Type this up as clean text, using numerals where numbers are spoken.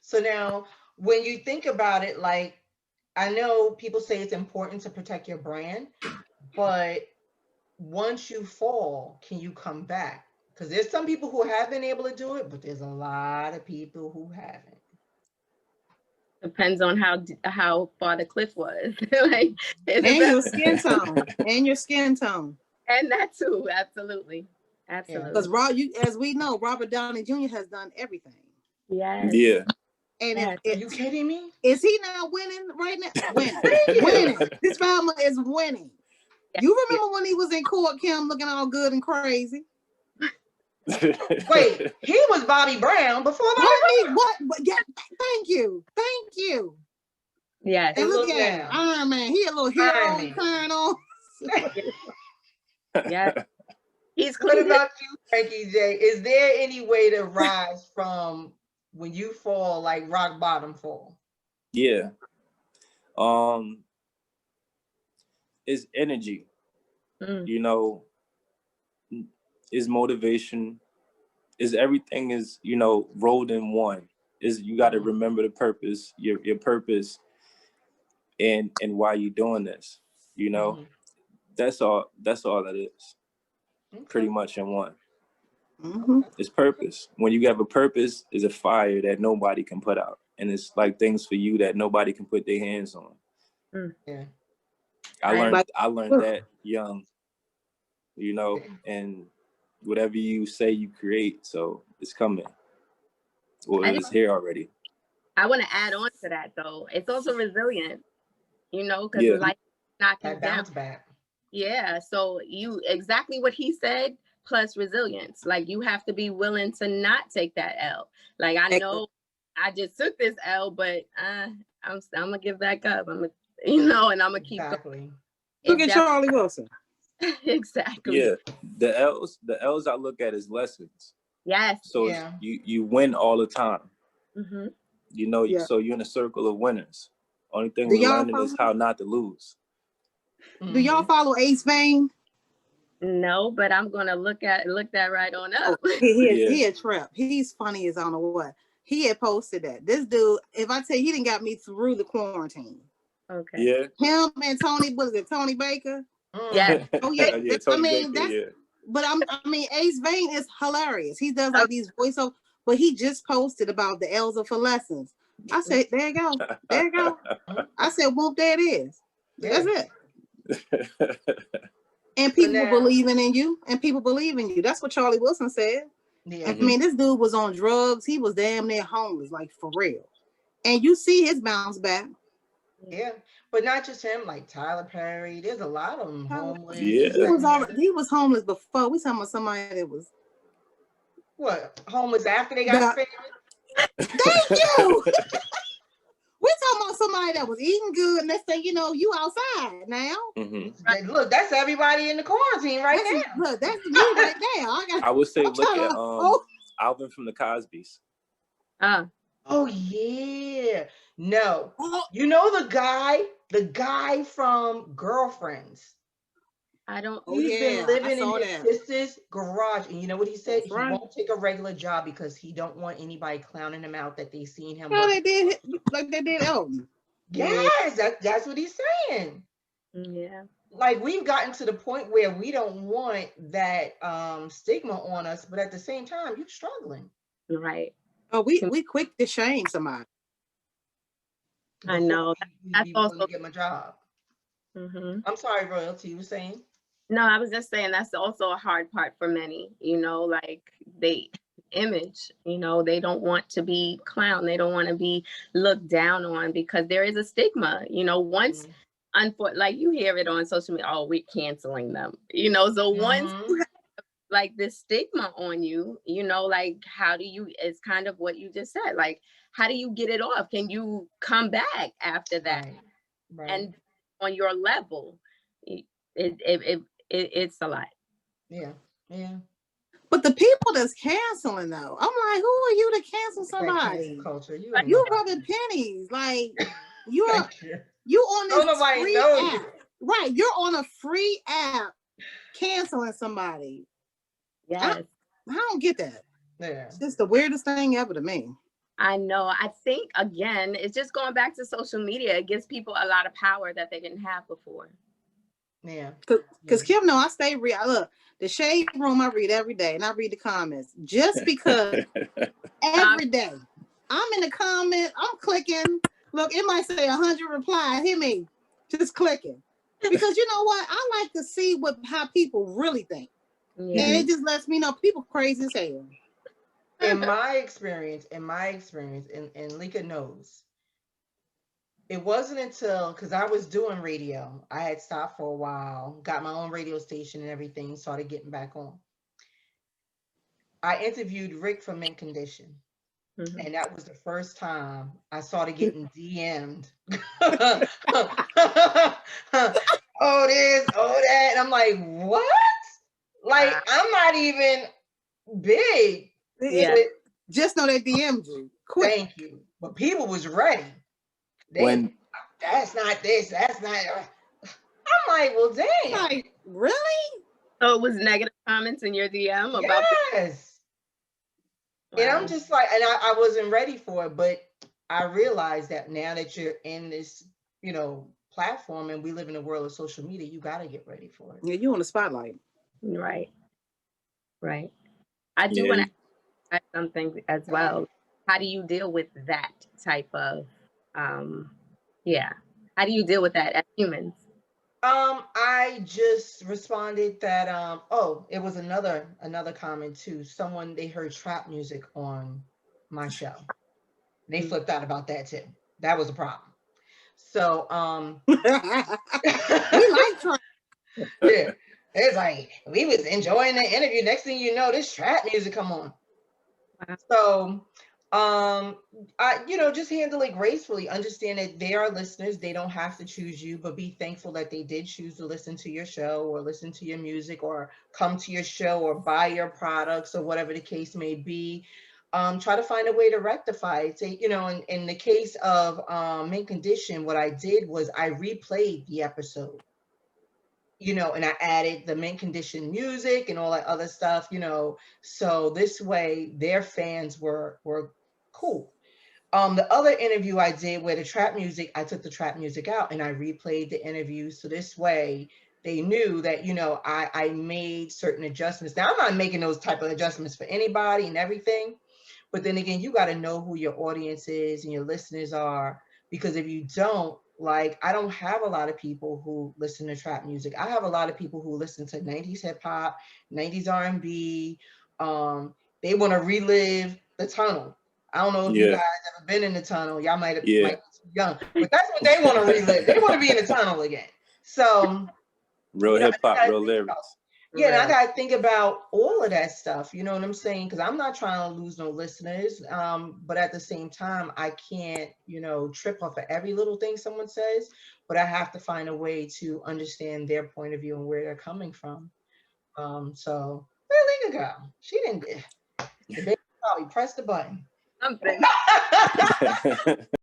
So now, when you think about it, like, I know people say it's important to protect your brand, but once you fall, can you come back? Because there's some people who have been able to do it, but there's a lot of people who haven't. Depends on how far the cliff was. Like, it And your depends. skin tone. And your skin tone. And that too, absolutely. Because Absolutely. as we know, Robert Downey Jr. has done everything. Yes. Yeah. And Yes. Are you kidding me? is he not winning right now? Winning. Thank you. Winning. This family is winning. Yes. You remember when he was in court, Kim, looking all good and crazy? Wait, he was Bobby Brown before that? What? Yeah, thank you. Thank you. Yes. And look look at him. now. Iron Man. He a little Iron hero Man. turn on. Yes. He's What clean. about you, Frankie J? Is there any way to rise from when you fall, like rock bottom fall? Yeah. It's energy. You know, is motivation, is everything is, you know, rolled in one. Is you got to remember the purpose, your purpose, and why you're doing this. You know, that's all that is. Okay. Pretty much in one. Mm-hmm. It's purpose. When you have a purpose, is a fire that nobody can put out, and it's like things for you that nobody can put their hands on. Yeah. I learned that young. You know, and whatever you say, you create. So it's coming. Well, it's here already. I want to add on to that though. It's also resilient, you know, because life knocking That down. bounce back. Yeah. So you exactly what he said, plus resilience. Like you have to be willing to not take that L. Like I know I just took this L, but I'm gonna give back up. I'm gonna, you know, and I'm gonna keep going. Look at Charlie Wilson. Exactly. Yeah. The L's I look at as lessons. Yes. So you win all the time. Mm-hmm. You know, so you're in a circle of winners. Only thing we're learning is how not to lose. Do y'all follow Ace Vane? No, but I'm gonna look that right on up. He a trap. He's funny as I don't know what. He had posted that. This dude, if I tell you, he didn't got me through the quarantine. Okay. Yeah. Him and Tony, what is it, Tony Baker? Yeah. Oh yeah. Yeah, Tony Baker, that's. But I mean, Ace Vane is hilarious. He does like these voiceovers, but he just posted about the L's for lessons. I said, there you go. There you go. I said, whoop, there it is. That's it. And people believing in you, and people believe in you. That's what Charlie Wilson said. Yeah. I mean, this dude was on drugs. He was damn near homeless, like for real. And you see his bounce back. Yeah, but not just him, like Tyler Perry. There's a lot of them homeless. Yeah. He was homeless before. We talking about somebody that was homeless after they got famous. Thank you. We're talking about somebody that was eating good, and let's say, you know, you outside now. Mm-hmm. Look, that's everybody in the quarantine right now. Look, that's me right there. I would say, look at Alvin from the Cosbys. Oh yeah. No. You know the guy from Girlfriends. I don't. He's been living in his sister's garage, and you know what he said? He won't take a regular job because he don't want anybody clowning him out that they seen him. They did like they did Elton. Yes, that's what he's saying. Yeah. Like we've gotten to the point where we don't want that stigma on us, but at the same time, you're struggling. Right. Oh, we quick to shame somebody. I know. That's also get my job. I'm sorry, Royalty. You were saying? No, I was just saying that's also a hard part for many. You know, like they image. You know, they don't want to be clowned. They don't want to be looked down on because there is a stigma. You know, once, like you hear it on social media, oh, we're canceling them. You know, so once you have like this stigma on you, you know, like how do you? It's kind of what you just said. Like, how do you get it off? Can you come back after that? Right. And on your level, it's a lot. Yeah. But the people that's canceling though, I'm like, who are you to cancel somebody? Culture. You rubbing pennies, like you on this free app. Right, you're on a free app canceling somebody. Yes. I don't get that. Yeah. It's just the weirdest thing ever to me. I know. I think, again, it's just going back to social media. It gives people a lot of power that they didn't have before. Yeah. Because Kim, no, I stay read. Look, the Shade Room, I read every day, and I read the comments just because every day I'm in the comment, I'm clicking. Look, it might say 100 replies. Hear me, just clicking. Because you know what? I like to see how people really think. Yeah. And it just lets me know people crazy as hell. In my experience, and Lika knows, it wasn't until, because I was doing radio, I had stopped for a while, got my own radio station and everything, started getting back on. I interviewed Rick from Mint Condition. Mm-hmm. And that was the first time I started getting DM'd. Oh, this, oh, that. And I'm like, what? Like, I'm not even big. Yeah. Just know they DM'd you. Quick. Thank you. But people was ready. That's not this, that's not. I'm like, well, damn. Like, really? So it was negative comments in your DM about yes. Wow. And I'm just like, and I wasn't ready for it, but I realized that now that you're in this, platform, and we live in a world of social media, you got to get ready for it. Yeah, you on the spotlight. Right. I do want to add something as well. How do you deal with that type of, how do you deal with that as humans? I just responded that, it was another comment too. Someone, they heard trap music on my show. They flipped out about that too. That was a problem. So, we like trap. Yeah. It's like, we was enjoying the interview. Next thing you know, this trap music come on. Wow. So, I, just handle it gracefully. Understand that they are listeners. They don't have to choose you, but be thankful that they did choose to listen to your show or listen to your music or come to your show or buy your products or whatever the case may be. Try to find a way to rectify it. Say, in the case of Mint Condition, what I did was I replayed the episode. And I added the Mint Condition music and all that other stuff, so this way their fans were cool. The other interview I did where the trap music, I took the trap music out and I replayed the interview. So this way they knew that, I made certain adjustments. Now I'm not making those type of adjustments for anybody and everything. But then again, you got to know who your audience is and your listeners are, because if you don't, like, I don't have a lot of people who listen to trap music. I have a lot of people who listen to 90s hip hop, 90s R&B. They want to relive the tunnel. I don't know if you guys ever been in the tunnel. Y'all might be young, but that's what they want to relive. They want to be in the tunnel again. So real hip hop, real lyrics. Yeah, and I gotta think about all of that stuff. You know what I'm saying? Because I'm not trying to lose no listeners. But at the same time, I can't, trip off of every little thing someone says. But I have to find a way to understand their point of view and where they're coming from. So where'd Lika go? She didn't. The baby probably pressed the button. Something.